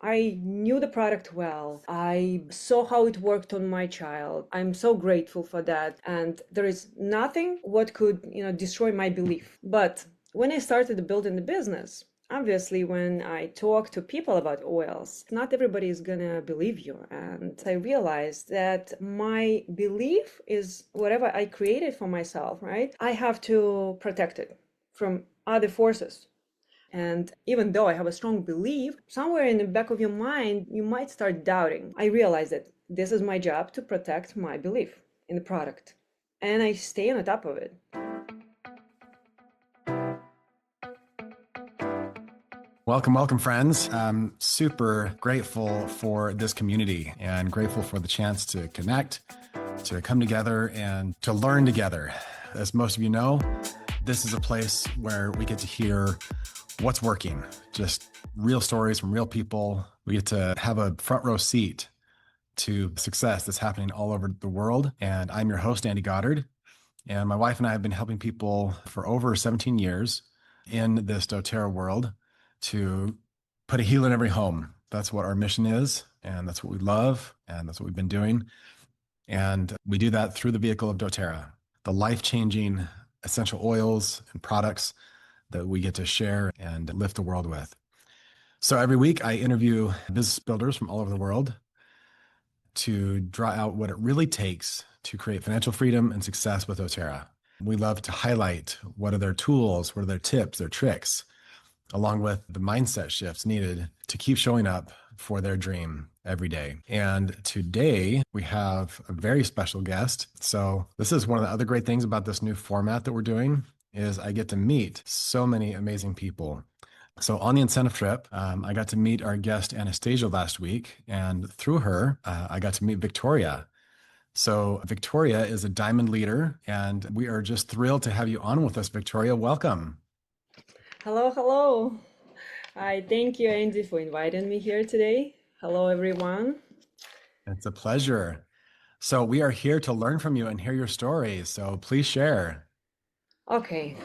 I knew the product well. I saw how it worked on my child. I'm so grateful for that. And there is nothing what could, destroy my belief. But when I started building the business, obviously, when I talk to people about oils, not everybody is gonna believe you. And I realized that my belief is whatever I created for myself, right? I have to protect it from other forces. And even though I have a strong belief, somewhere in the back of your mind, you might start doubting. I realized that this is my job to protect my belief in the product. And I stay on top of it. Welcome, welcome, friends. I'm super grateful for this community and grateful for the chance to connect, to come together, and to learn together. As most of you know, this is a place where we get to hear what's working, just real stories from real people. We get to have a front row seat to success that's happening all over the world. And I'm your host, Andy Goddard. And my wife and I have been helping people for over 17 years in this doTERRA world to put a heal in every home. That's what our mission is, and that's what we love, and that's what we've been doing. And we do that through the vehicle of doTERRA, the life-changing essential oils and products that we get to share and lift the world with. So every week I interview business builders from all over the world to draw out what it really takes to create financial freedom and success with doTERRA. We love to highlight what are their tools, what are their tips, their tricks, along with the mindset shifts needed to keep showing up for their dream every day. And today we have a very special guest. So this is one of the other great things about this new format that we're doing is I get to meet so many amazing people. So on the incentive trip, I got to meet our guest Anastasia last week, and through her, I got to meet Viktoria. So Viktoria is a diamond leader, and we are just thrilled to have you on with us, Viktoria. Welcome. Hello, hello. I thank you, Andy, for inviting me here today. Hello, everyone. It's a pleasure. So we are here to learn from you and hear your stories. So please share. Okay,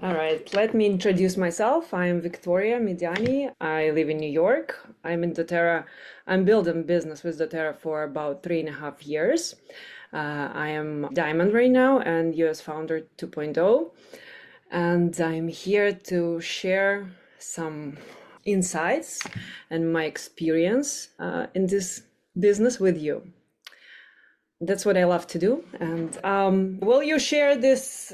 all right. Let me introduce myself. I'm Viktoria Midyany. I live in New York. I'm in doTERRA. I'm building business with doTERRA for about 3.5 years. I am Diamond right now and US Founder 2.0. And I'm here to share some insights and my experience in this business with you. That's what I love to do. And will you share this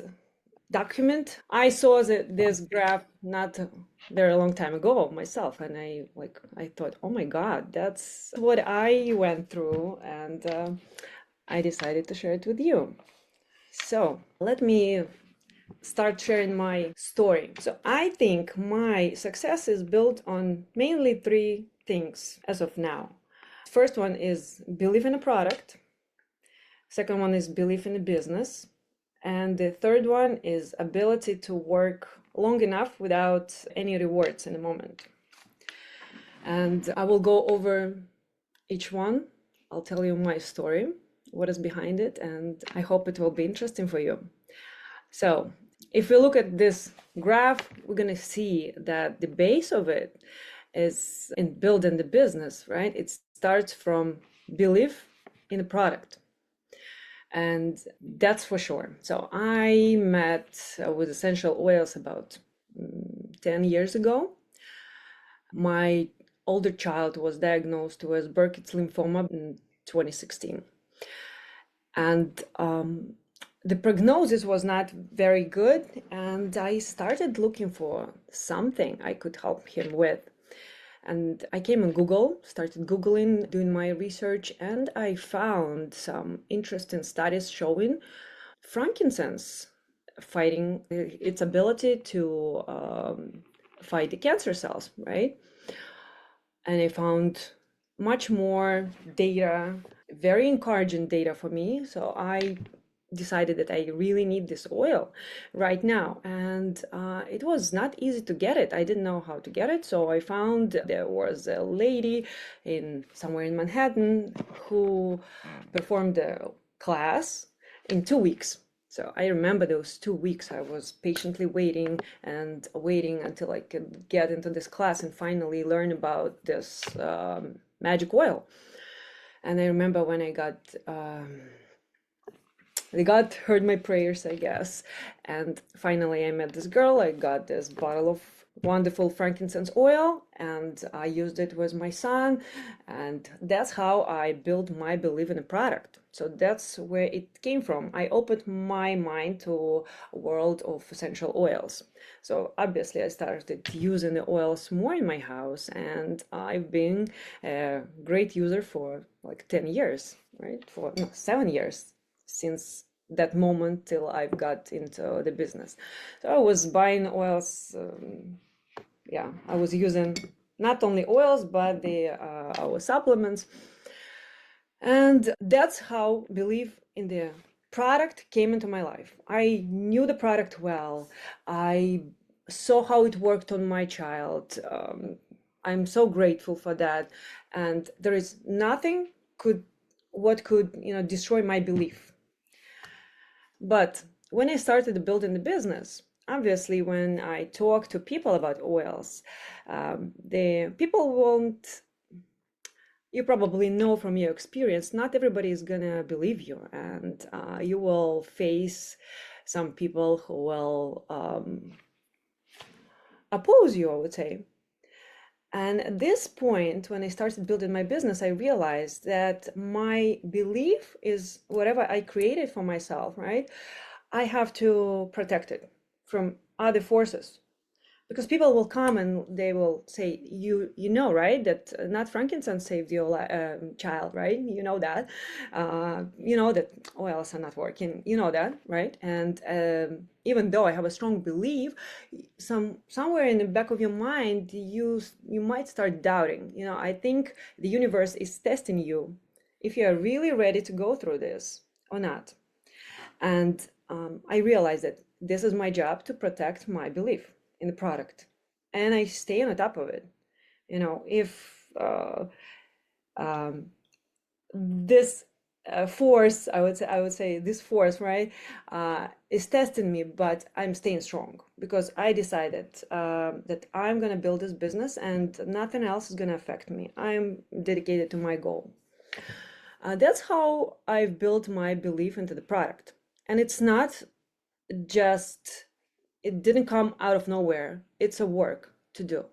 document? I saw this graph not very long time ago myself, and I thought, oh my God, that's what I went through, and I decided to share it with you. So let me start sharing my story. So I think my success is built on mainly 3 things as of now. First one is belief in a product. Second one is belief in a business. And the third one is ability to work long enough without any rewards in the moment. And I will go over each one. I'll tell you my story, what is behind it, and I hope it will be interesting for you. So if we look at this graph, we're going to see that the base of it is in building the business, right? It starts from belief in the product. And that's for sure. So I met with essential oils about 10 years ago. My older child was diagnosed with Burkitt's lymphoma in 2016. And the prognosis was not very good. And I started looking for something I could help him with. And I came on Google, started Googling, doing my research, and I found some interesting studies showing frankincense fighting its ability to fight the cancer cells, right? And I found much more data, very encouraging data for me. So I decided that I really need this oil right now, and it was not easy to get it. I didn't know how to get it, so I found there was a lady somewhere in Manhattan who performed a class in 2 weeks. So I remember those 2 weeks I was patiently waiting and waiting until I could get into this class and finally learn about this magic oil. And I remember when God heard my prayers, I guess. And finally, I met this girl. I got this bottle of wonderful frankincense oil, and I used it with my son. And that's how I built my belief in the product. So that's where it came from. I opened my mind to a world of essential oils. So obviously, I started using the oils more in my house, and I've been a great user for like 10 years, right? For no, 7 years since that moment till I've got into the business. So I was buying oils. I was using not only oils, but our supplements. And that's how belief in the product came into my life. I knew the product well. I saw how it worked on my child. I'm so grateful for that. And there is nothing could destroy my belief. But when I started building the business, obviously, when I talk to people about oils, the people won't. You probably know from your experience, not everybody is gonna believe you, and you will face some people who will oppose you, I would say. And at this point, when I started building my business, I realized that my belief is whatever I created for myself, right? I have to protect it from other forces. Because people will come and they will say, you know, right, that not frankincense saved your child, right? You know that. You know that oils are not working. You know that, right? And even though I have a strong belief, somewhere in the back of your mind, you might start doubting. You know, I think the universe is testing you if you are really ready to go through this or not. And I realized that this is my job to protect my belief in the product, and I stay on the top of it. You know, if this force, I would say this force, right, is testing me, but I'm staying strong because I decided that I'm gonna build this business and nothing else is gonna affect me. I'm dedicated to my goal. That's how I've built my belief into the product, and it's not just. It didn't come out of nowhere. It's a work to do.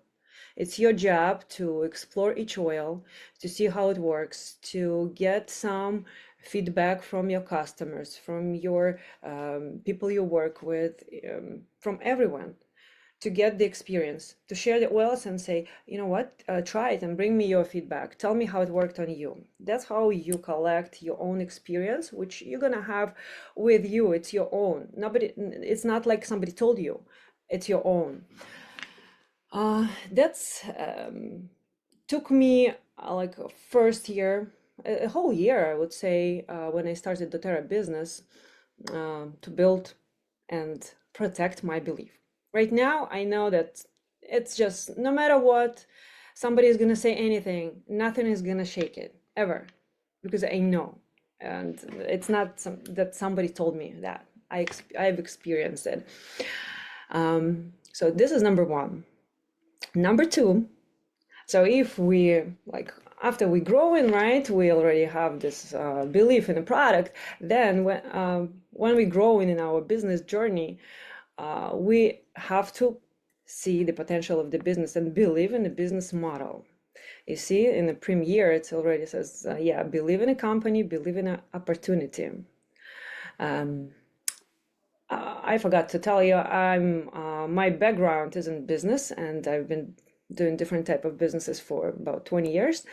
It's your job to explore each oil, to see how it works, to get some feedback from your customers, from your people you work with, from everyone, to get the experience, to share the oils and say, you know what, try it and bring me your feedback. Tell me how it worked on you. That's how you collect your own experience, which you're gonna have with you. It's your own. It's not like somebody told you. It's your own. That's took me like a first year, a whole year, I would say, when I started doTERRA business, to build and protect my belief. Right now, I know that it's just no matter what, somebody is going to say anything, nothing is going to shake it ever, because I know. And it's not that somebody told me that. I've experienced it. So this is number one. Number two, so if we after we growing, right, we already have this belief in the product. Then when we growing in our business journey, we have to see the potential of the business and believe in the business model. You see, in the premiere, it already says, believe in a company, believe in an opportunity. I forgot to tell you, my background is in business, and I've been doing different type of businesses for about 20 years.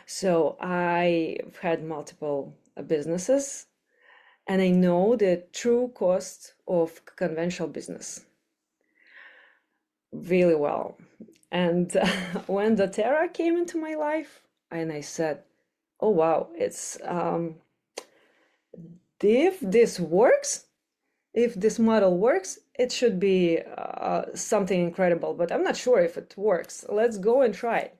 So I've had multiple businesses, and I know the true cost of conventional business really well. And when doTERRA came into my life, and I said, oh wow, it's if this works, if this model works, it should be something incredible, but I'm not sure if it works. Let's go and try it.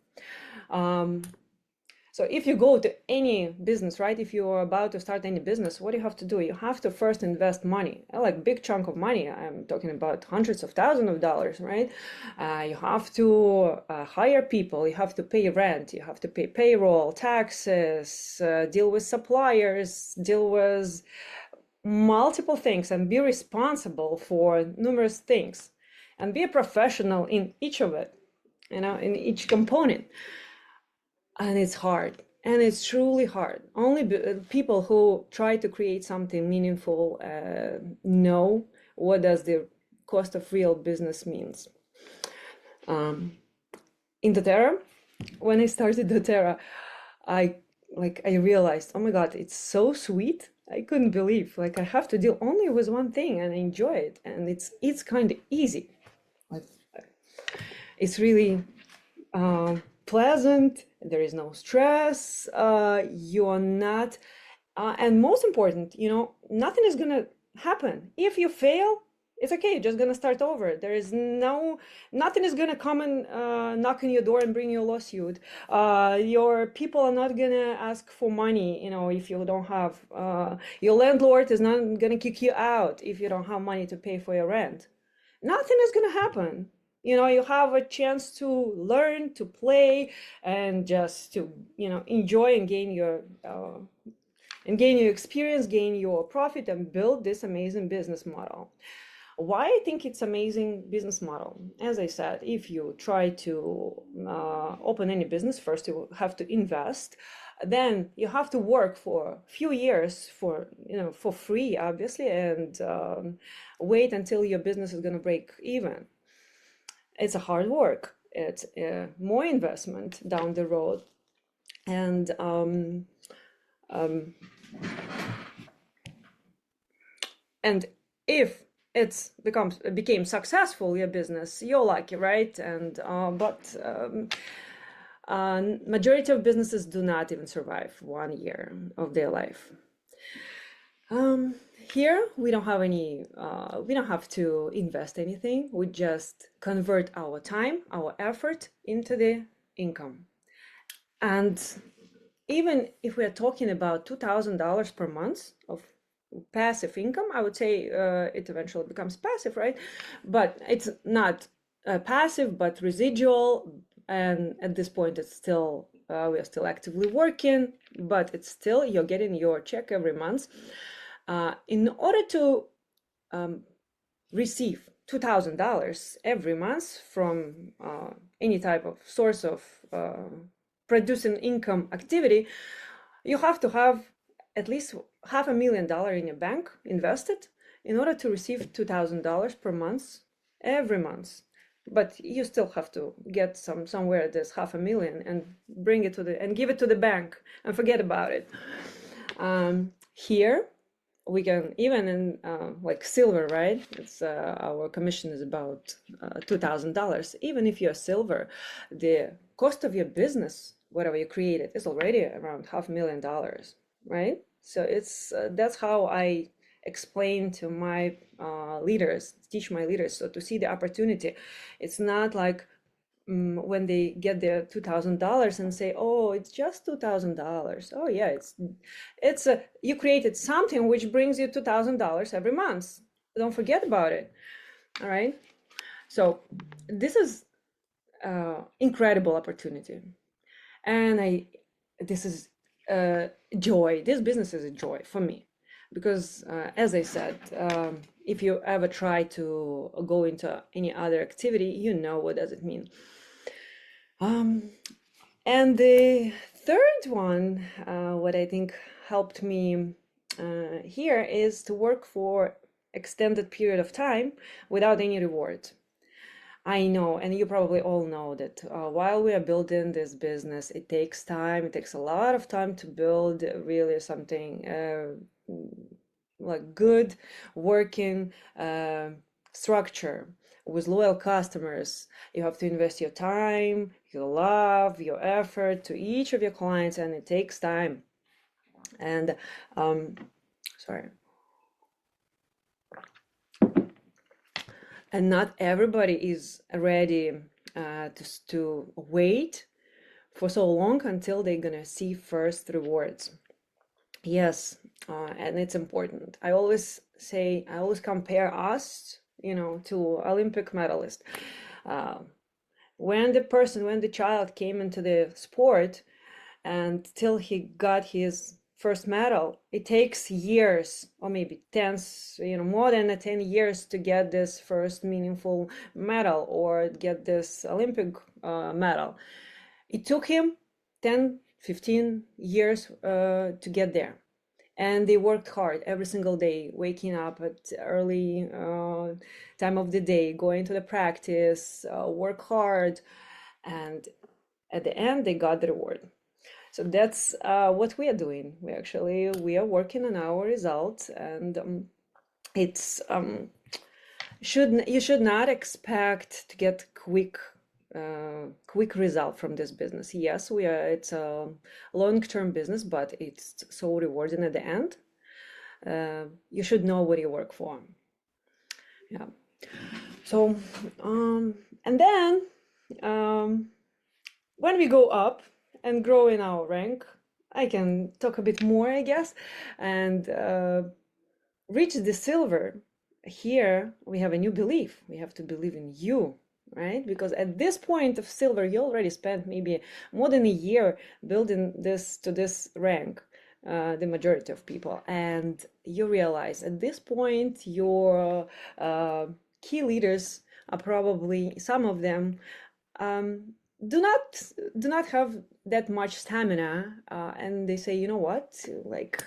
So if you go to any business, right, if you're about to start any business, what do you have to do? You have to first invest money, like big chunk of money. I'm talking about hundreds of thousands of dollars, right? You have to hire people, you have to pay rent, you have to pay payroll, taxes, deal with suppliers, deal with multiple things, and be responsible for numerous things, and be a professional in each of it, in each component. And it's hard, and it's truly hard. Only people who try to create something meaningful know what does the cost of real business means. In doTERRA, when I started doTERRA, I realized, oh my God, it's so sweet. I couldn't believe, like, I have to deal only with one thing and enjoy it, and it's kind of easy. It's really pleasant. There is no stress. You are not, and most important, nothing is gonna happen. If you fail, it's okay. You're just gonna start over. There is nothing is gonna come and knock on your door and bring you a lawsuit. Your people are not gonna ask for money, if you don't have. Your landlord is not gonna kick you out if you don't have money to pay for your rent. Nothing is gonna happen. You have a chance to learn, to play, and just to enjoy and gain your experience, gain your profit, and build this amazing business model. Why I think it's amazing business model? As I said, if you try to open any business, first you have to invest, then you have to work for a few years for free, obviously, and wait until your business is going to break even. It's a hard work. It's more investment down the road, and if became successful, your business, you're lucky, right? And but majority of businesses do not even survive 1 year of their life. Here we don't have to invest anything. We just convert our time, our effort into the income. And even if we're talking about $2,000 per month of passive income, I would say it eventually becomes passive, right? But it's not passive, but residual. And at this point, it's still we are still actively working, but it's still you're getting your check every month. In order to receive $2,000 every month from any type of source of producing income activity, you have to have at least $500,000 in your bank invested in order to receive $2,000 per month every month. But you still have to get somewhere this $500,000 and bring it and give it to the bank and forget about it. Here we can, even in like silver, right? It's our commission is about $2,000. Even if you're silver, the cost of your business, whatever you created, is already around $500,000, right? So it's that's how I explain to my leaders, teach my leaders, so to see the opportunity. It's not like when they get their $2,000 and say, oh, it's just $2,000. Oh yeah, it's you created something which brings you $2,000 every month. Don't forget about it. All right. So this is incredible opportunity, and this is joy. This business is a joy for me, because as I said, if you ever try to go into any other activity, you know what does it mean. And the third one, what I think helped me here is to work for extended period of time without any reward. I know, and you probably all know that while we are building this business, it takes time. It takes a lot of time to build really something like good working structure with loyal customers. You have to invest your time, your love, your effort to each of your clients, and it takes time. And sorry. And not everybody is ready to wait for so long until they're gonna see first rewards. Yes, and it's important. I always compare us, to Olympic medalist. Uh, when the child came into the sport and till he got his first medal, it takes years, or maybe tens, more than 10 years to get this first meaningful medal or get this Olympic medal. It took him 10, 15 years to get there. And they worked hard every single day, waking up at early time of the day, going to the practice, work hard, and at the end they got the reward. So that's what we are doing. We are working on our results, and it's you should not expect to get quick result from this business. Yes, it's a long-term business, but it's so rewarding at the end. You should know what you work for. Yeah. So and then when we go up and grow in our rank, I can talk a bit more, I guess, and reach the silver. Here we have a new belief. We have to believe in you, right? Because at this point of silver, you already spent maybe more than a year building this to this rank, the majority of people, and you realize at this point your key leaders are probably, some of them do not have that much stamina, and they say, you know what, like,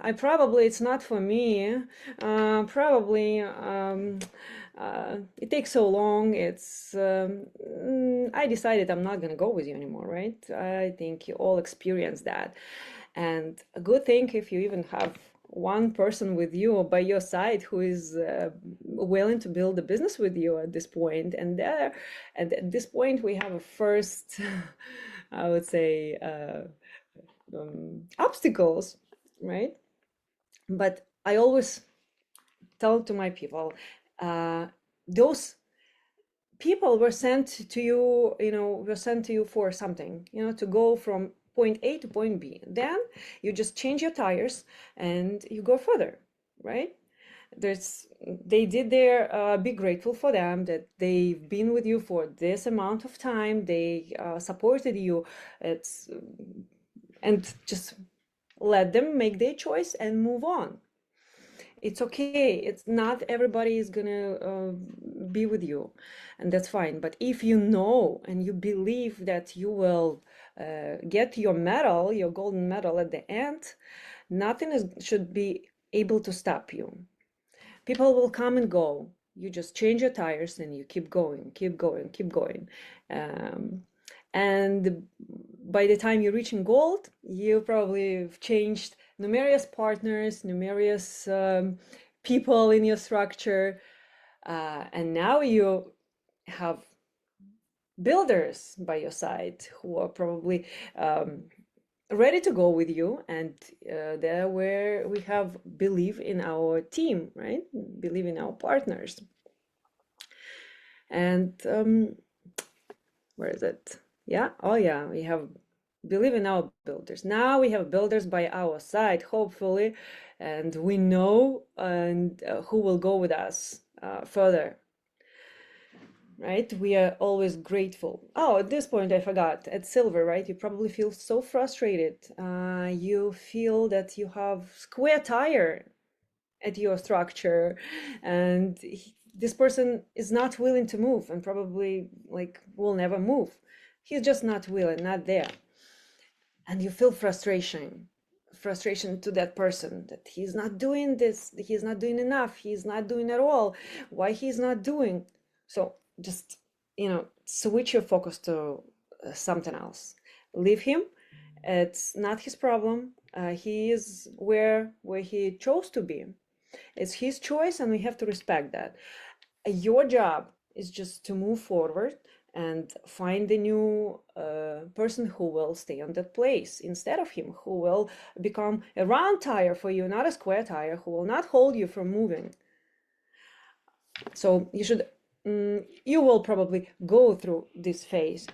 it's not for me, probably it takes so long, I decided I'm not gonna go with you anymore, right? I think you all experience that. And a good thing if you even have one person with you or by your side who is willing to build a business with you at this point. And at this point we have a first, I would say, obstacles, right? But I always tell to my people, those people were sent to you, for something, to go from point A to point B. Then you just change your tires and you go further, right? They did their, be grateful for them that they've been with you for this amount of time. They supported you. And just let them make their choice and move on. It's okay. It's not everybody is gonna be with you, and that's fine. But if you know and you believe that you will get your medal, your golden medal at the end, nothing should be able to stop you. People will come and go. You just change your tires and you keep going, keep going, keep going. And by the time you're reaching gold, you probably have changed numerous partners, numerous people in your structure, and now you have builders by your side who are probably ready to go with you, and there where we have believe in our team, right? Believe in our partners. And where is it? Yeah, oh yeah, we have believe in our builders. Now we have builders by our side, hopefully, and we know and who will go with us further. Right? We are always grateful. Oh, at this point, I forgot. At silver, right? You probably feel so frustrated. You feel that you have square tire at your structure, and this person is not willing to move, and probably like will never move. He's just not willing, not there. And you feel frustration to that person, that he's not doing this, he's not doing enough, he's not doing at all. Why he's not doing? So just, switch your focus to something else. Leave him. It's not his problem. He is where he chose to be. It's his choice, and we have to respect that. Your job is just to move forward and find a new person who will stay on that place instead of him, who will become a round tire for you, not a square tire, who will not hold you from moving. So you will probably go through this phase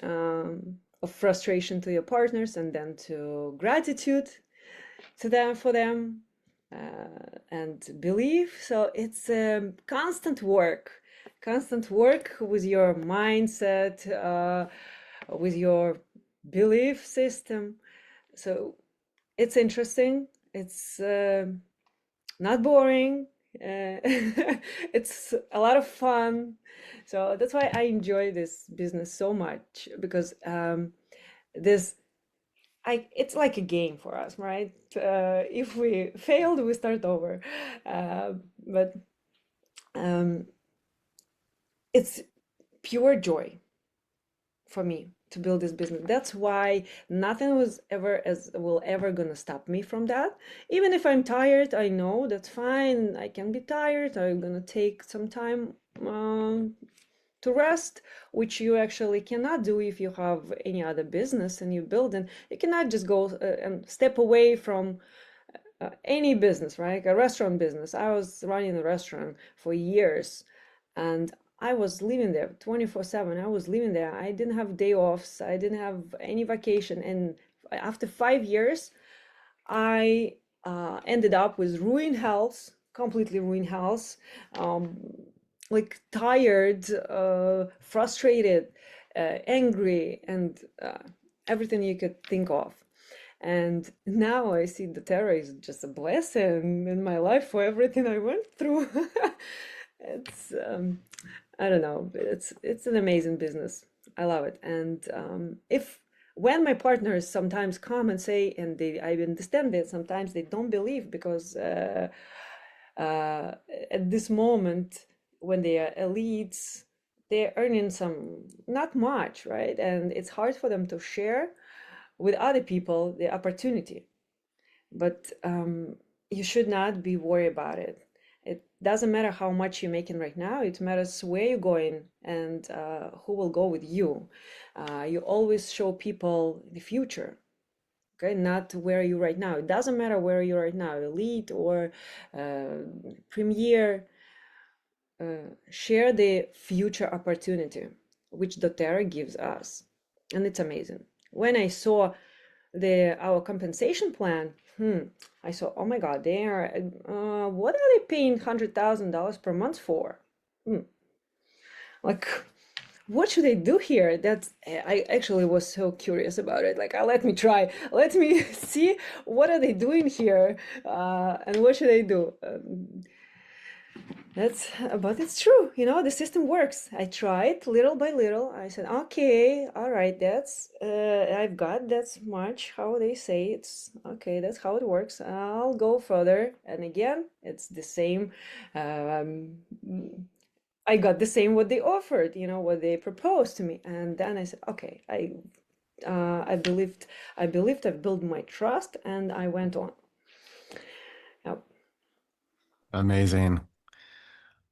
of of frustration to your partners, and then to gratitude to them for them, and belief. So it's constant work with your mindset, with your belief system. So it's interesting. It's not boring. It's a lot of fun. So that's why I enjoy this business so much, because this it's like a game for us, right? If we failed, we start over. But um, it's pure joy for me to build this business. That's why nothing will ever gonna stop me from that. Even if I'm tired, I know that's fine. I can be tired. I'm gonna take some time to rest, which you actually cannot do if you have any other business and you build. And you cannot just go and step away from any business, right? A restaurant business. I was running a restaurant for years, and I was living there 24/7. I was living there. I didn't have day offs. I didn't have any vacation. And after 5 years, I ended up with ruined health, completely ruined health, um, like tired, frustrated, angry, and everything you could think of. And now I see doTERRA is just a blessing in my life for everything I went through. It's I don't know, it's an amazing business. I love it. And if when my partners sometimes come and say, and I understand that sometimes they don't believe, because at this moment when they are elites, they're earning some not much, right? And it's hard for them to share with other people the opportunity. But you should not be worried about it. It doesn't matter how much you're making right now. It matters where you're going and who will go with you. You always show people the future, okay? Not where you're right now. It doesn't matter where you're right now, elite or premier. Share the future opportunity, which doTERRA gives us, and it's amazing. When I saw our compensation plan, I saw, oh my God, they are what are they paying $100,000 per month for? Like, what should I do here? That's I actually was so curious about it. Like, let me try, let me see what are they doing here, and what should I do? But it's true, the system works. I tried little by little. I said, okay, all right, I've got that's much how they say it's okay, that's how it works. I'll go further. And again, it's the same. Um, I got the same what they offered, what they proposed to me. And then I said, okay, I believed, I built my trust, and I went on. Yep. Amazing.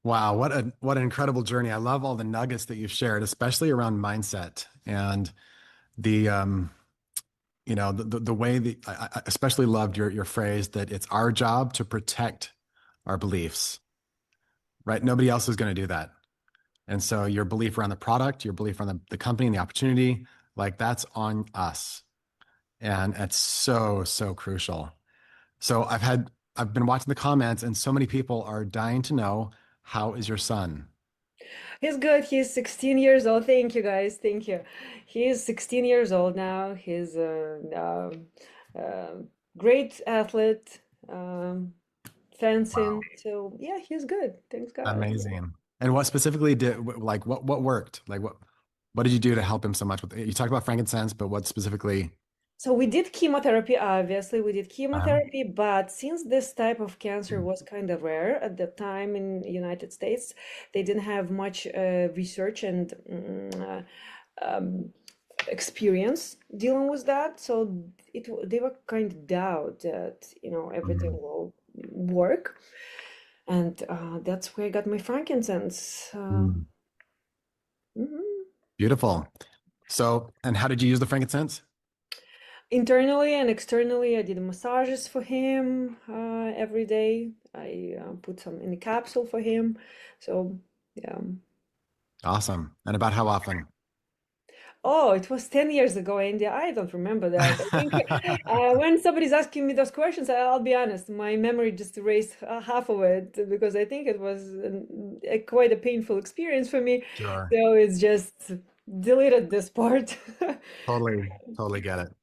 Wow, what an incredible journey. I love all the nuggets that you've shared, especially around mindset and the the way that I especially loved your phrase that it's our job to protect our beliefs, right? Nobody else is going to do that. And so your belief around the product, your belief around the company and the opportunity, like that's on us. And it's so, so crucial. So I've been watching the comments, and so many people are dying to know, how is your son? He's good. He's 16 years old. Thank you, guys. Thank you. He's 16 years old now. He's a great athlete, fencing. Wow. So yeah, he's good. Thanks God. Amazing. And what specifically like what worked? Like what did you do to help him so much with you talked about frankincense, but what specifically? So we did chemotherapy, obviously. We did Uh, chemotherapy, but since this type of cancer was kind of rare at the time in the United States, they didn't have much research and experience dealing with that. So they were kind of doubt that, everything mm, will work. And that's where I got my frankincense. mm. Mhm. Beautiful. So, and how did you use the frankincense? Internally and externally, I did massages for him every day. I put some in a capsule for him. So, yeah. Awesome. And about how often? Oh, it was 10 years ago, India. I don't remember that. I think when somebody's asking me those questions, I'll be honest, my memory just erased half of it because I think it was quite a painful experience for me. Sure. So it's just deleted this part. Totally, totally get it.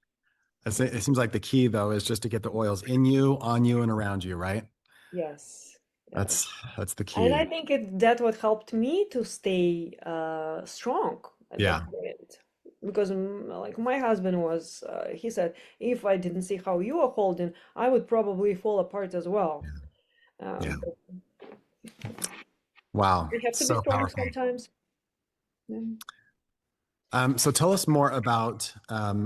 It seems like the key though is just to get the oils in you, on you, and around you, right? Yes. Yes. That's that's the And I key. think that what helped me to stay strong at that Yeah. point. Because like my husband was, he said, if I didn't see how you are holding, I would probably fall apart as well. Yeah. But Wow. we have to be So strong powerful. sometimes. Yeah. So tell us more about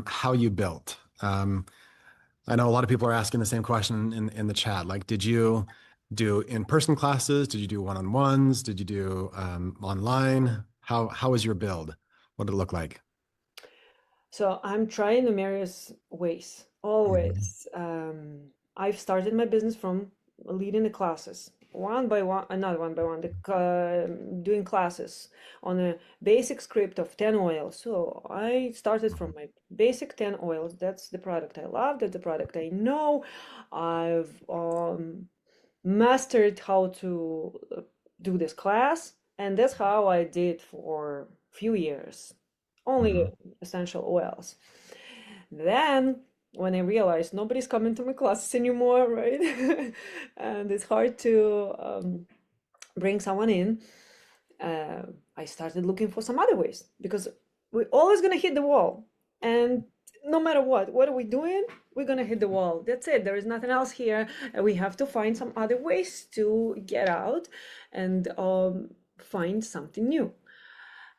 how you built. I know a lot of people are asking the same question in the chat. Like, did you do in-person classes? Did you do one-on-ones? Did you do online? How was your build? What did it look like? So I'm trying numerous ways, Mhm. always. I've started my business from leading the classes, one by one, not one by one, doing classes on a basic script of 10 oils. So I started from my basic 10 oils. That's the product I love, that's the product I know. I've mastered how to do this class, and that's how I did for a few years. Only Mhm. essential oils. Then, when I realized nobody's coming to my classes anymore, right? And it's hard to bring someone in, uh, I started looking for some other ways because we're always going to hit the wall. And no matter what are we doing? We're going to hit the wall. That's it. There is nothing else here. And we have to find some other ways to get out and find something new.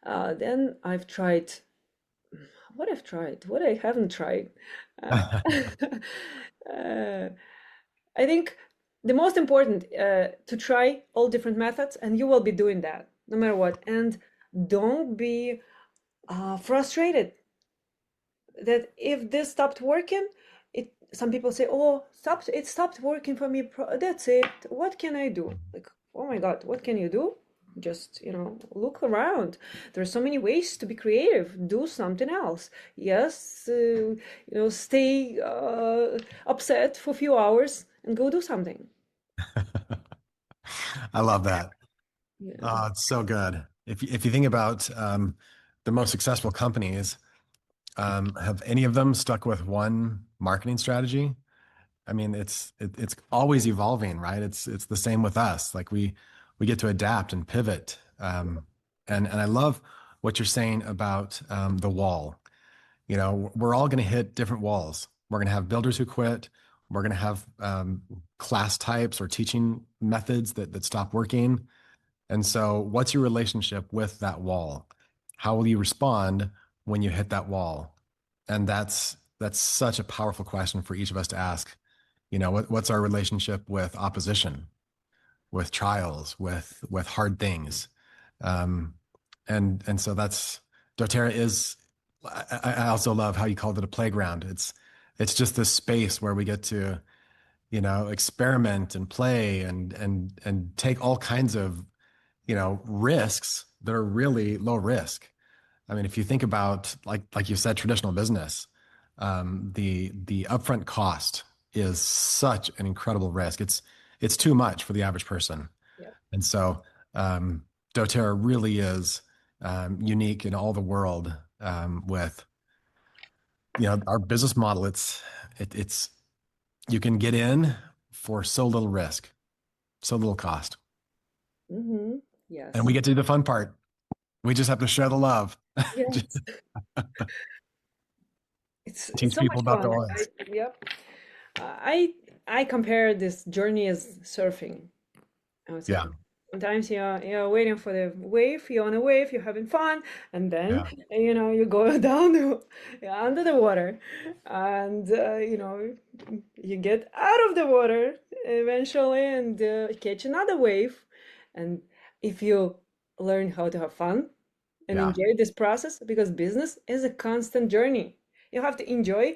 Then I've tried what I've tried, what I haven't tried. Uh, uh, I think the most important to try all different methods, and you will be doing that no matter what. And don't be frustrated that if this stopped working, it. Some people say, "Oh, stopped. It stopped working for me. That's it. What can I do?" Like, oh my God, what can you do? Just, look around. There's so many ways to be creative. Do something else. Yes, stay upset for a few hours and go do something. I love that. Yeah. Oh, it's so good. If you think about the most successful companies, have any of them stuck with one marketing strategy? I mean, it's always evolving, right? It's the same with us. Like we get to adapt and pivot. And I love what you're saying about the wall. You know, we're all going to hit different walls. We're going to have builders who quit. We're going to have class types or teaching methods that stop working. And so, what's your relationship with that wall? How will you respond when you hit that wall? And that's such a powerful question for each of us to ask. You know, what's our relationship with opposition, with trials, with hard things? Um, and so that's doTERRA is. I also love how you called it a playground. It's just this space where we get to, experiment and play and take all kinds of, risks that are really low risk. I mean, if you think about like you said, traditional business, the upfront cost is such an incredible risk. It's too much for the average person, Yeah. and so um, doTERRA really is unique in all the world with our business model. It's you can get in for so little risk, so little cost, Mm-hmm. and we Yes. get to do the fun part. We just have to share the love. Just Yes. It's teach so people much about the fun. oils. Yep. I compare this journey as surfing. I would say Yeah, sometimes you're waiting for the wave, you're on a wave, you're having fun, and then yeah. you go down under the water, and you get out of the water eventually and catch another wave. And if you learn how to have fun and Yeah. enjoy this process, because business is a constant journey, you have to enjoy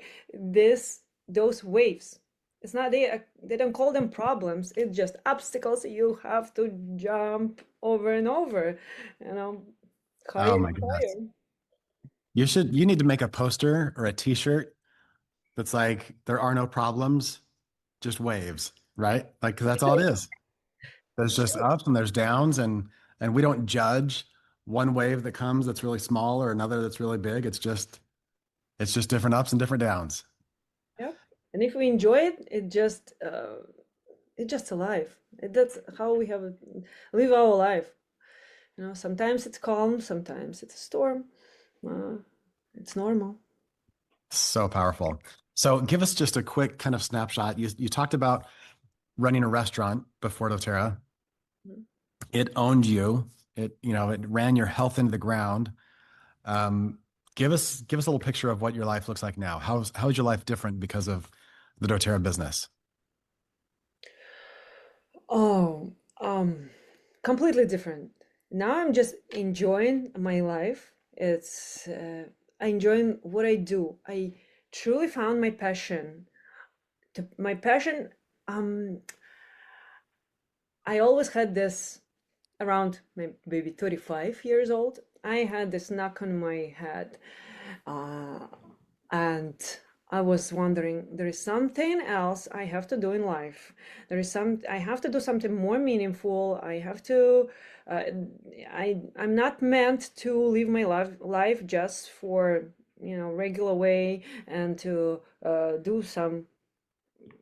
those waves. It's not they don't call them problems, it's just obstacles you have to jump over and over, you know higher Oh and my goodness. higher. You need to make a poster or a t-shirt that's like, there are no problems, just waves, right? Like, 'cause that's all it is. There's just Sure. ups and there's downs, and we don't judge one wave that comes that's really small or another that's really big. It's just different ups and different downs. Yeah. And if we enjoy it, it's just a life. That's how we have live our life. You know, sometimes it's calm, sometimes it's a storm. Uh, it's normal. So powerful. So give us just a quick kind of snapshot. You talked about running a restaurant before doTERRA. Mhm. It owned you. It ran your health into the ground. Um, give us a little picture of what your life looks like now. How is your life different because of the doTERRA business? Oh, completely different. Now I'm just enjoying my life. I enjoying what I do. I truly found my passion. My passion, um, I always had this around maybe 35 years old. I had this knock on my head, uh, and I was wondering, there is something else I have to do in life. I have to do something more meaningful. Uh, I'm not meant to live my life just for, regular way and to do some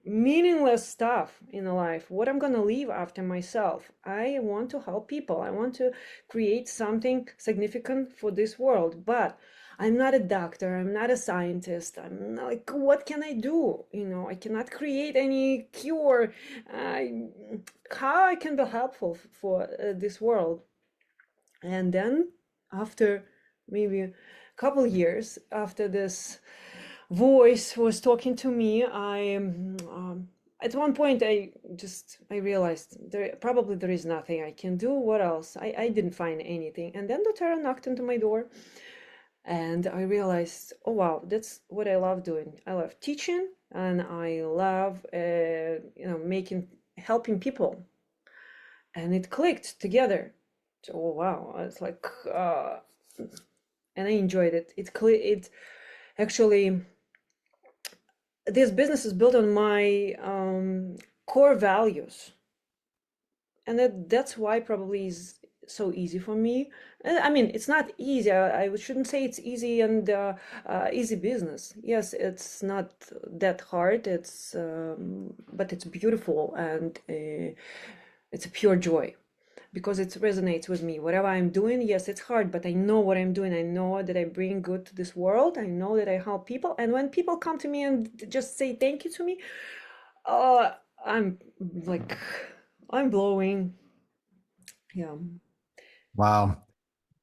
meaningless stuff in life. What I'm gonna leave after myself. I want to help people. I want to create something significant for this world. But I'm not a doctor. I'm not a scientist. I'm not, like, what can I do? I cannot create any cure. I, how I can be helpful for this world. And then after maybe a couple years after this voice was talking to me, at one point I realized there is nothing I can do. What else? I didn't find anything. And then doTERRA knocked into my door, and I realized, oh wow, that's what I love doing. I love teaching, and I love making helping people, and it clicked together. So, oh wow, it's like and I enjoyed it. It actually, this business is built on my core values, and that's why probably is so easy for me. I mean, it's not easy. I shouldn't say it's easy and easy business. Yes, it's not that hard. But it's beautiful, and it's a pure joy because it resonates with me. Whatever I'm doing, yes, it's hard, but I know what I'm doing. I know that I bring good to this world. I know that I help people. And when people come to me and just say thank you to me, uh, I'm like, I'm blowing. Yeah. Wow.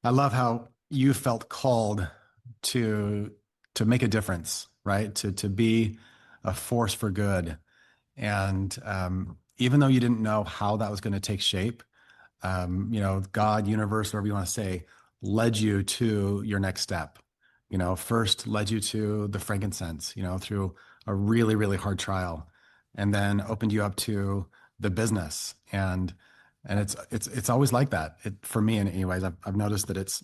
I love how you felt called to to make a difference, right? To be a force for good. And even though you didn't know how that was going to take shape, God, universe, whatever you want to say, led you to your next step. First led you to the frankincense, through a really, really hard trial, and then opened you up to the business. And it's always like that. For me, anyways, I've noticed that it's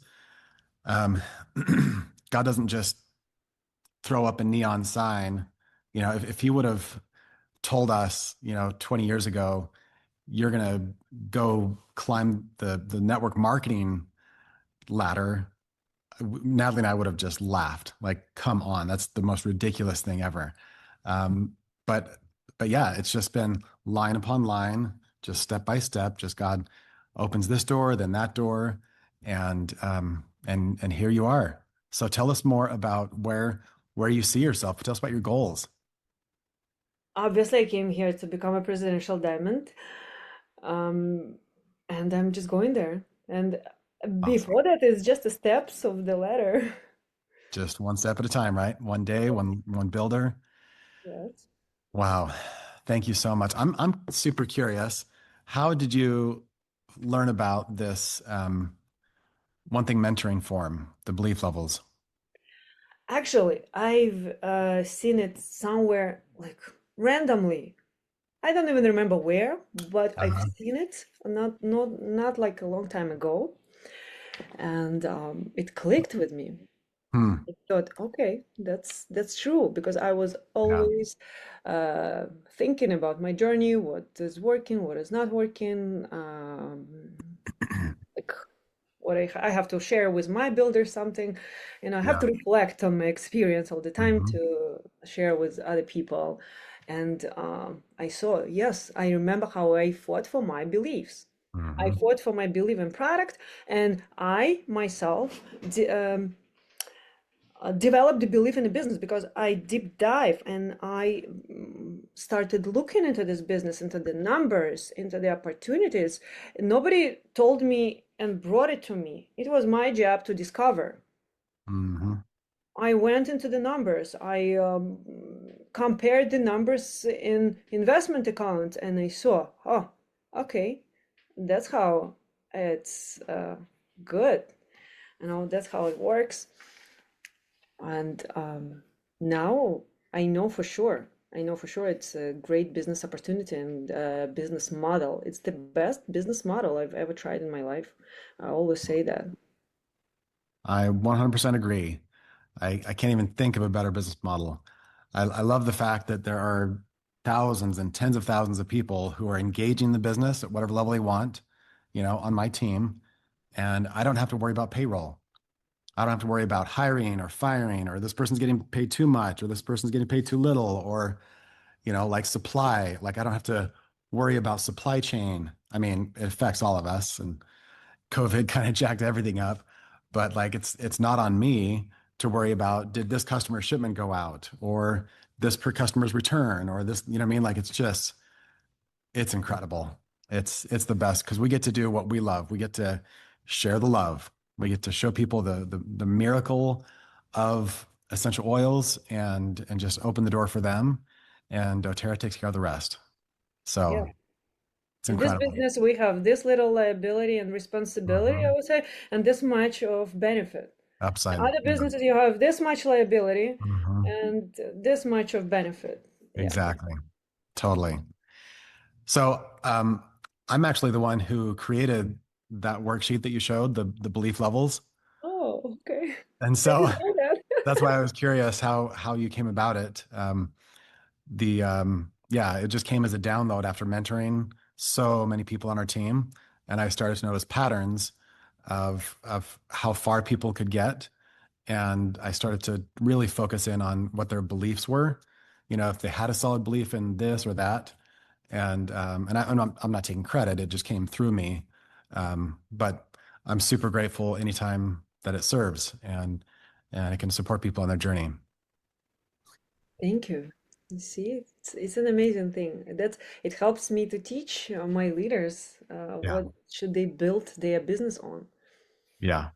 um, God doesn't just throw up a neon sign. If He would have told us, 20 years ago, you're gonna go climb the network marketing ladder, Natalie and I would have just laughed. Like, come on, that's the most ridiculous thing ever. Um, but but yeah, it's just been line upon line, just step by step. Just God opens this door, then that door, and here you are. So tell us more about where you see yourself. Tell us about your goals. Obviously, I came here to become a presidential diamond. Um, and I'm just going there. And Awesome. before that, it's just the steps of the ladder. Just one step at a time, right? One day, one builder. Yes. Wow. Thank you so much. I'm super curious. How did you learn about this one thing mentoring form, the belief levels? Actually, I've seen it somewhere like randomly. I don't even remember where, but I've Uh-huh. seen it not like a long time ago, and it clicked with me. Hmm. I thought, okay, that's true because I was Yeah. always thinking about my journey, what is working, what is not working, like what I have to share with my builder something, I have Yeah. to reflect on my experience all the time Hmm. to share with other people. And I saw, yes, I remember how I fought for my beliefs. I Hmm. fought for my belief in product, and I myself developed the belief in the business because I deep dive and I started looking into this business, into the numbers, into the opportunities. Nobody told me and brought it to me. It was my job to discover. Hmm. I went into the numbers. I compared the numbers in investment accounts and I saw, oh, okay, that's how it's good. That's how it works. And now I know for sure. I know for sure it's a great business opportunity and business model. It's the best business model I've ever tried in my life. I always say that. I 100% agree. I can't even think of a better business model. I love the fact that there are thousands and tens of thousands of people who are engaging the business at whatever level they want, on my team. And I don't have to worry about payroll. I don't have to worry about hiring or firing, or this person's getting paid too much, or this person's getting paid too little, or, like supply. Like I don't have to worry about supply chain. I mean, it affects all of us, and COVID kind of jacked everything up, but like it's not on me to worry about did this customer shipment go out or this per customer's return or this, you know what I mean? Like it's incredible. It's the best because we get to do what we love. We get to share the love. We get to show people the miracle of essential oils and just open the door for them. And doTERRA takes care of the rest. So Yeah. it's In this incredible. business, we have this little liability and responsibility, I Mhm. would say, and this much of benefit. In Upside. other Yeah. businesses, you have this much liability Mhm. and this much of benefit. Yeah. Exactly. Totally. So I'm actually the one who created that worksheet that you showed, the belief levels. Oh, okay. And I so didn't know that. that's why I was curious how you came about it. Yeah, it just came as a download after mentoring so many people on our team. And I started to notice patterns of how far people could get. And I started to really focus in on what their beliefs were. If they had a solid belief in this or that, I'm not taking credit. It just came through me. But I'm super grateful anytime that it serves and it can support people on their journey. Thank you. You see, it's an amazing thing. It helps me to teach my leaders Yeah. what should they build their business on Yeah.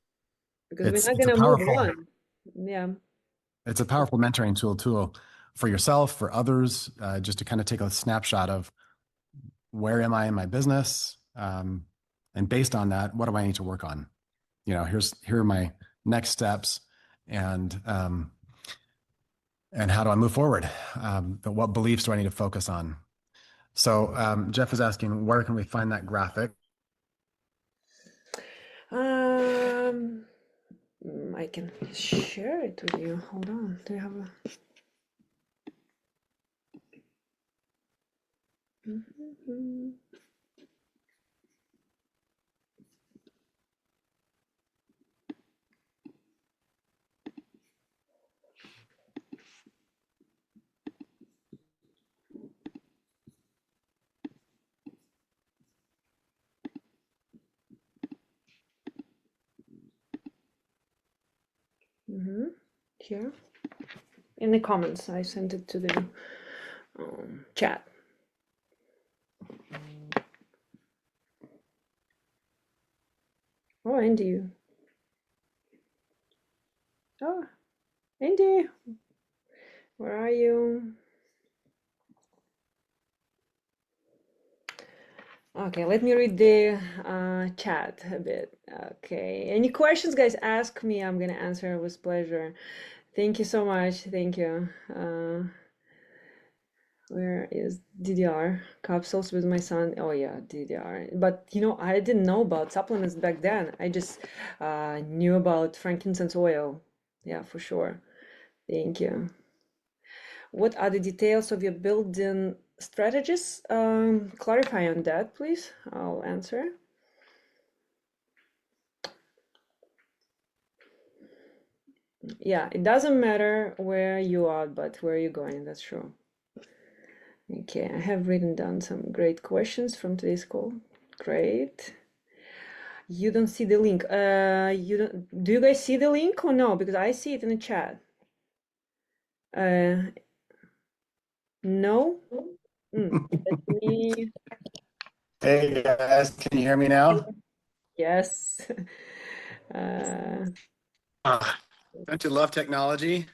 because we're It's not it's a gonna move powerful on. Yeah. it's a powerful mentoring tool for yourself, for others, just to kind of take a snapshot of where am I in my business, and based on that, what do I need to work on? Here are my next steps, and um, and how do I move forward? What beliefs do I need to focus on? So Jeff is asking, where can we find that graphic? Um, I can share it with you. Hold on. Do you have a? Mhm. Here in the comments, I sent it to the chat. Oh, Andy. Oh, Andy, where are you? Okay, let me read the chat a bit. Okay, any questions, guys? Ask me. I'm gonna answer with pleasure. Thank you so much. Thank you. Where is DDR? Capsules with my son. Oh yeah, DDR. But I didn't know about supplements back then. I just knew about frankincense oil. Yeah, for sure. Thank you. What are the details of your building strategies? Clarify on that, please. I'll answer. Yeah, it doesn't matter where you are, but where you're going. That's true. Okay, I have written down some great questions from today's call. Great. You don't see the link. You don't. Do you guys see the link or no? Because I see it in the chat. No. Let me. Hey guys, can you hear me now? Yes. Uh, Don't you love technology?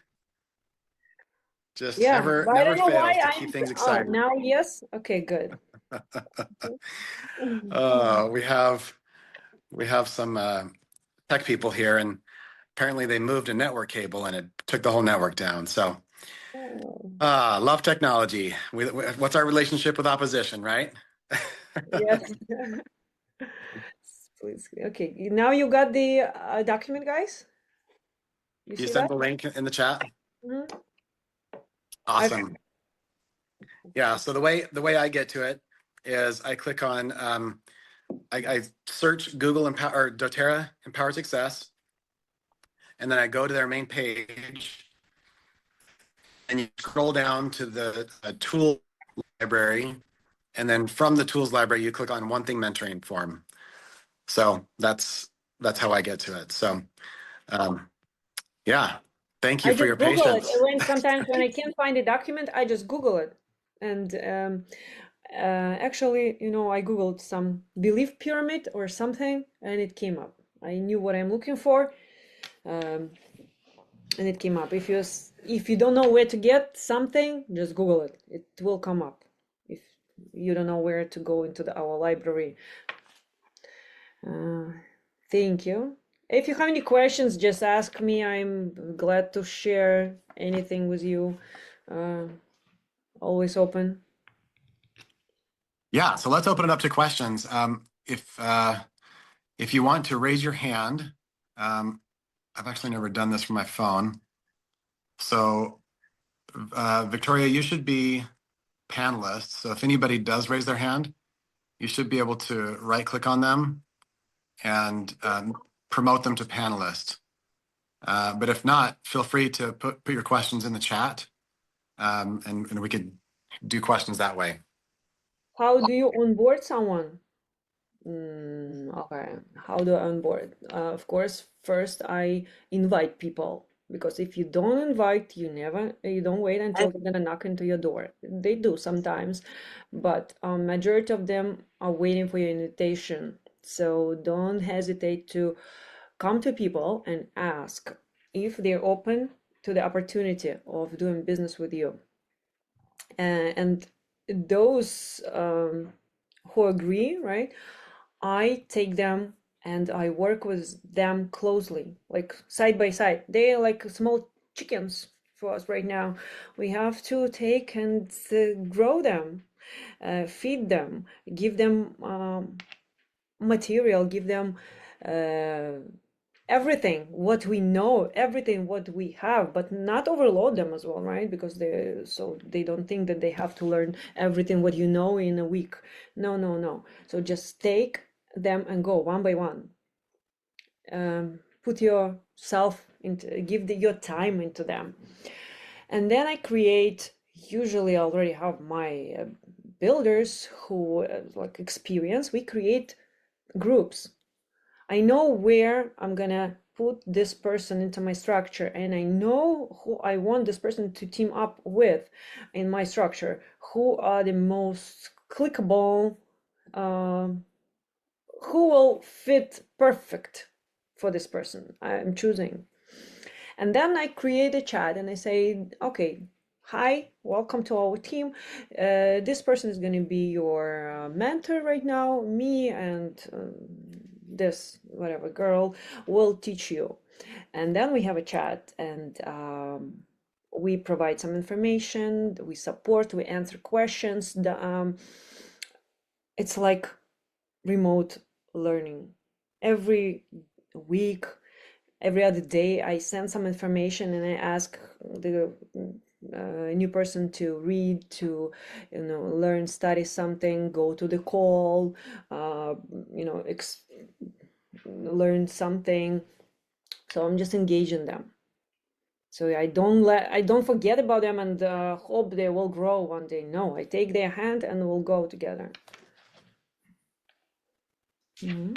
Just yeah, but I never don't know why fails to keep I'm. things Oh, exciting. now yes. Okay, good. We have some tech people here, and apparently they moved a network cable and it took the whole network down. So, Oh, love technology. What's our relationship with opposition, right? yes. Please. Okay, now you got the document, guys. You You see sent that? the link in the chat. Mhm. I've Awesome. Yeah. So the way I get to it is I click on I search Google or doTERRA Empower Success, and then I go to their main page, and you scroll down to the tool library, and then from the tools library you click on One Thing Mentoring form. So that's how I get to it. So yeah, thank you I for just your Google it. patience. When sometimes when I can't find a document, I just Google it. And actually, I Googled some belief pyramid or something, and it came up. I knew what I'm looking for, and it came up. If you don't know where to get something, just Google it. It will come up. If you don't know where to go into our library. Thank you. If you have any questions, just ask me. I'm glad to share anything with you. Always open. Yeah, so let's open it up to questions. If you want to raise your hand, I've actually never done this from my phone. So Victoria, you should be panelists. So if anybody does raise their hand, you should be able to right click on them and promote them to panelist. But if not, feel free to put your questions in the chat, and we could do questions that way. How do you onboard someone? Okay, how do I onboard? Of course, first I invite people, because if you don't invite, you don't wait until they're gonna knock into your door. They do sometimes, but majority of them are waiting for your invitation. So don't hesitate to come to people and ask if they're open to the opportunity of doing business with you. And those who agree, right? I take them and I work with them closely, like side by side. They are like small chickens for us right now. We have to take and grow them, feed them, give them material, give them everything what we know, everything what we have, but not overload them as well, right? Because they don't think that they have to learn everything what you know in a week. No, no, no. So just take them and go one by one. Put yourself into, your time into them, and then I create. Usually, I already have my builders who like experience. We create groups. I know where I'm gonna put this person into my structure, and I know who I want this person to team up with in my structure, who are the most clickable, who will fit perfect for this person I'm choosing. And then I create a chat and I say, okay, hi, welcome to our team. This person is going to be your mentor right now. Me and this whatever girl will teach you. And then we have a chat, and we provide some information, we support, we answer questions. It's like remote learning every week. every other day I send some information and I ask the new person to read, to learn, study something, go to the call, uh, learn something. So I'm just engaging them. So I don't forget about them and hope they will grow one day. No, I take their hand and we'll go together. Mhm.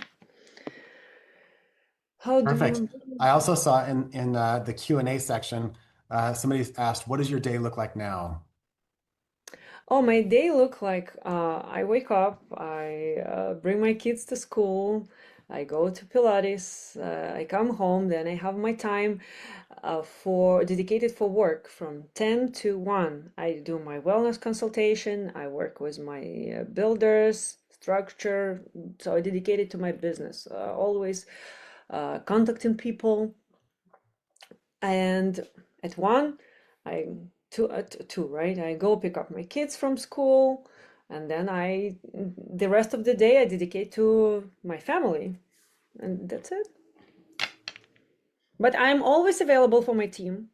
How do Perfect. you? I also saw in the Q&A section, somebody asked, "What does your day look like now?" Oh, my day look like I wake up, I bring my kids to school, I go to Pilates, I come home, then I have my time for dedicated for work from 10 to 1. I do my wellness consultation, I work with my builders, structure, so I dedicate it to my business, always contacting people. And at 1, I two at 2, right? I go pick up my kids from school, and then the rest of the day I dedicate to my family, and that's it. But I'm always available for my team,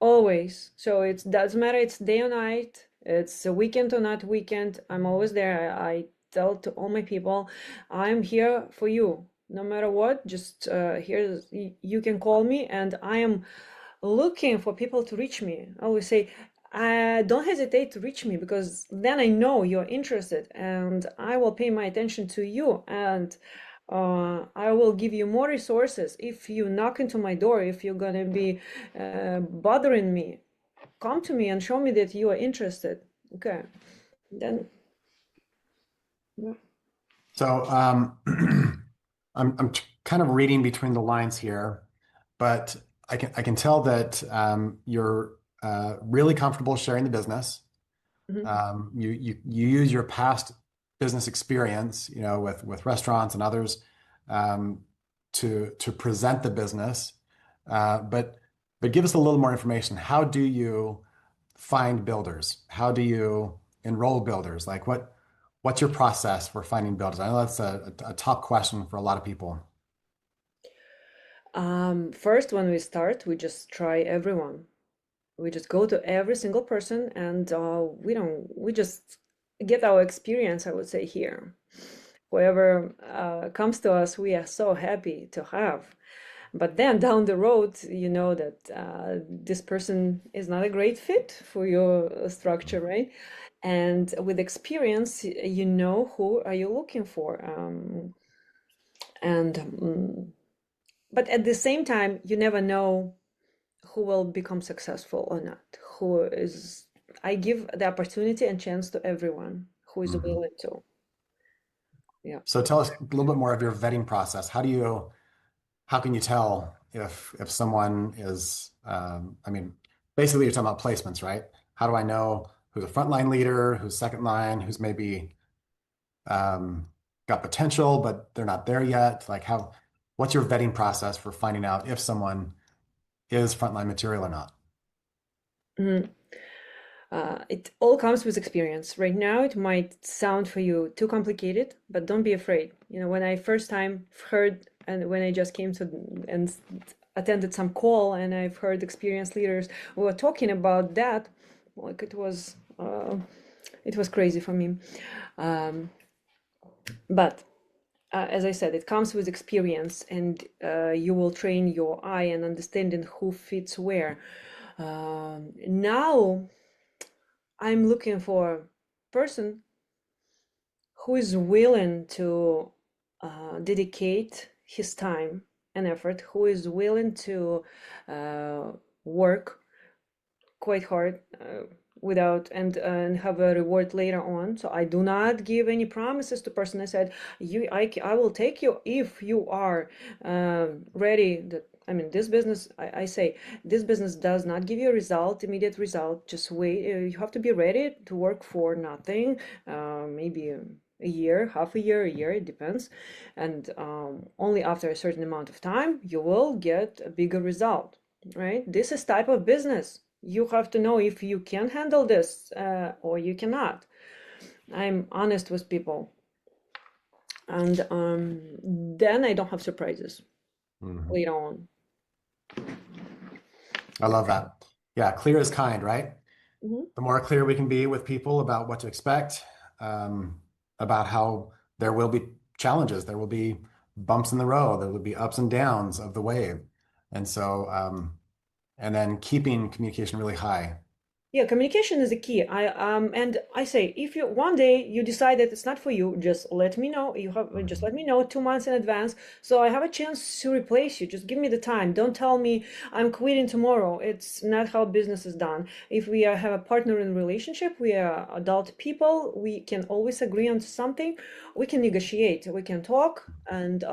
always. So it doesn't matter, it's day or night, it's a weekend or not weekend, I'm always there. I tell to all my people, I'm here for you. No matter what, just you can call me, and I am looking for people to reach me. I always say, don't hesitate to reach me, because then I know you're interested and I will pay my attention to you, and I will give you more resources. If you knock into my door, if you're gonna be bothering me, come to me and show me that you are interested. Okay, then yeah. So kind of reading between the lines here, but I can tell that you're really comfortable sharing the business. Mhm. You use your past business experience, with restaurants and others, um, to present the business. But give us a little more information. How do you find builders? How do you enroll builders? Like what's your process for finding builders? I know that's a top question for a lot of people. First, when we start, we just try everyone. We just go to every single person, and we just get our experience, I would say, here. Whoever comes to us, we are so happy to have. But then down the road, you know that this person is not a great fit for your structure, right? And with experience, you know who are you looking for. And but at the same time, you never know who will become successful or not. Who is I give the opportunity and chance to everyone who is Mhm. willing to. Yeah. So tell us a little bit more of your vetting process. How can you tell if someone is, I mean, basically you're talking about placements, right? How do I know who's a frontline leader, who's second line, who's maybe um, got potential, but they're not there yet? Like what's your vetting process for finding out if someone is frontline material or not? Mhm. It all comes with experience. Right now, it might sound for you too complicated, but don't be afraid. When I first time heard, and when I just came to and attended some call, and I've heard experienced leaders who were talking about that, like it was crazy for me. Um, but as I said, it comes with experience, and you will train your eye and understanding who fits where. Now I'm looking for a person who is willing to dedicate his time and effort, who is willing to uh, work quite hard without and have a reward later on. So I do not give any promises to person. I said, I will take you if you are ready. This business, I say, this business does not give you a result, immediate result. Just wait. You have to be ready to work for nothing, maybe a year, half a year, it depends. And only after a certain amount of time, you will get a bigger result, right? This is type of business. You have to know if you can handle this or you cannot. I'm honest with people, and then I don't have surprises Mhm. later on. I love that. Yeah, clear is kind, right? Mhm. The more clear we can be with people about what to expect, about how there will be challenges, there will be bumps in the road, there will be ups and downs of the wave. And so, and then keeping communication really high. Yeah, communication is the key. And I say if you one day you decide that it's not for you, just let me know. Just Mhm. let me know 2 months in advance so I have a chance to replace you. Just give me the time. Don't tell me I'm quitting tomorrow. It's not how business is done. If we have a partner in relationship, we are adult people. We can always agree on something. We can negotiate. We can talk, and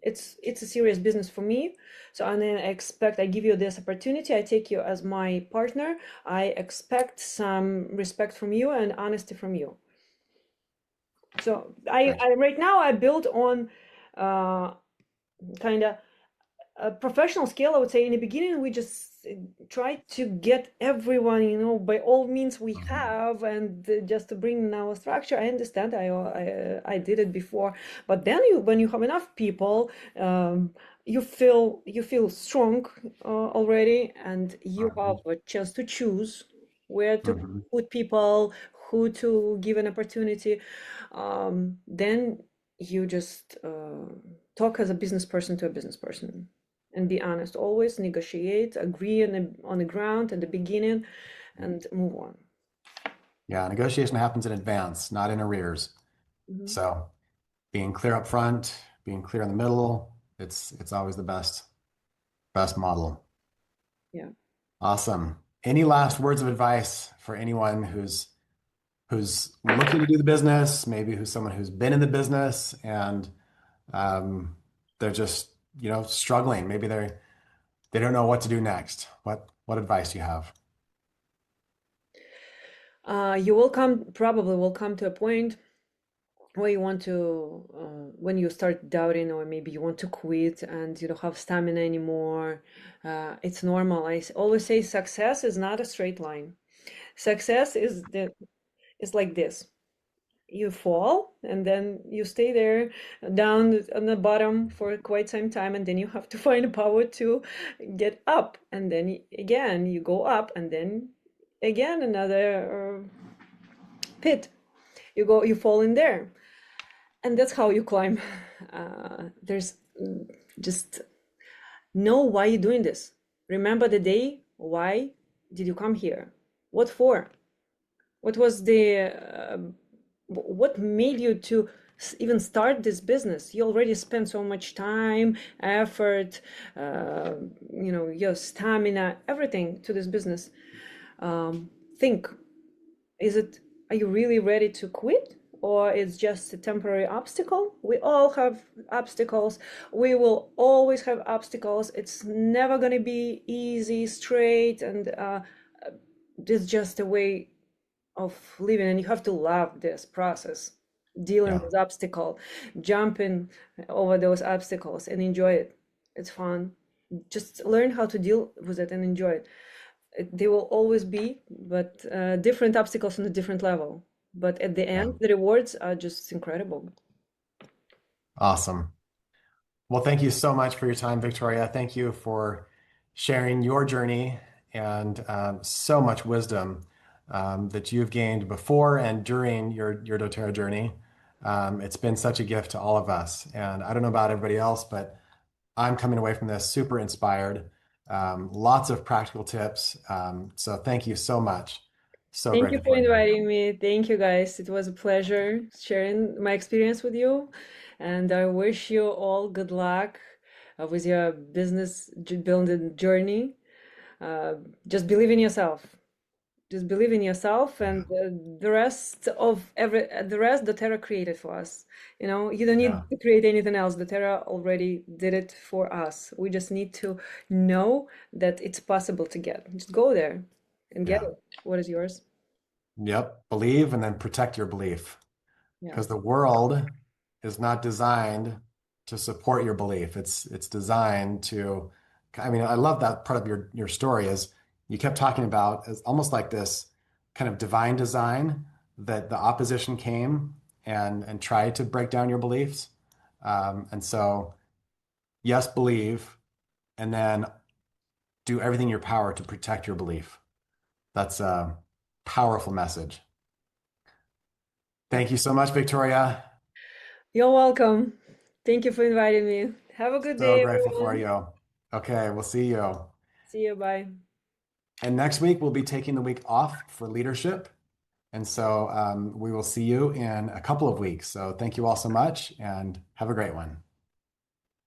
it's a serious business for me. So and then I give you this opportunity. I take you as my partner. I expect some respect from you and honesty from you. So Right. I right now I build on uh, kind of a professional scale. I would say in the beginning we just try to get everyone, by all means we Mhm. have, and just to bring in our structure. I understand. I did it before, but then when you have enough people, you feel strong already, and you have Mhm. a chance to choose where to Mhm. put people, who to give an opportunity. Then you just talk as a business person to a business person and be honest. Always negotiate, agree on the ground at the beginning, and move on. Yeah, negotiation happens in advance, not in arrears. Mhm. So being clear up front, being clear in the middle, it's always the best model. Yeah. Awesome. Any last words of advice for anyone who's looking to do the business, maybe who's someone who's been in the business and um, they're just, struggling. Maybe they don't know what to do next. What advice do you have? You probably will come to a point where you want to, when you start doubting, or maybe you want to quit and you don't have stamina anymore. It's normal. Always say success is not a straight line. Success is like this. You fall and then you stay there down on the bottom for quite some time, and then you have to find the power to get up, and then again you go up, and then again another pit. You fall in there, and that's how you climb. There's just know why you're doing this. Remember the day. Why did you come here? What for? What was what made you to even start this business? You already spent so much time, effort, uh, your stamina, everything to this business. Think, is it, are you really ready to quit? Or it's just a temporary obstacle? We all have obstacles. We will always have obstacles. It's never going to be easy, straight, and it's just a way of living, and you have to love this process, dealing Yeah, with obstacle, jumping over those obstacles, and enjoy it. It's fun. Just learn how to deal with it and enjoy it. They will always be, but different obstacles on a different level, but at the yeah. end the rewards are just incredible. Awesome. Well, thank you so much for your time, Victoria. Thank you for sharing your journey and so much wisdom that you've gained before and during your doTERRA journey. It's been such a gift to all of us. And I don't know about everybody else, but I'm coming away from this super inspired. Lots of practical tips. So thank you so much. So Thank great you to be for here. inviting me. Thank you, guys. It was a pleasure sharing my experience with you. And I wish you all good luck with your business building journey. Uh, just believe in yourself. Just believe in yourself, and the rest doTERRA created for us. You don't need Yeah, to create anything else. doTERRA already did it for us. We just need to know that it's possible to get. Just go there and get yeah. it. What is yours? Yep. Believe and then protect your belief. Yeah. Because the world is not designed to support your belief. It's designed to, I mean, I love that part of your story is you kept talking about as almost like this kind of divine design that the opposition came and tried to break down your beliefs. And so, yes, believe, and then do everything in your power to protect your belief. That's a powerful message. Thank you so much, Viktoria. You're welcome. Thank you for inviting me. Have a good So day, grateful for everyone. you. Okay, we'll see you. See you. Bye. And next week, we'll be taking the week off for leadership. And so we will see you in a couple of weeks. So thank you all so much and have a great one.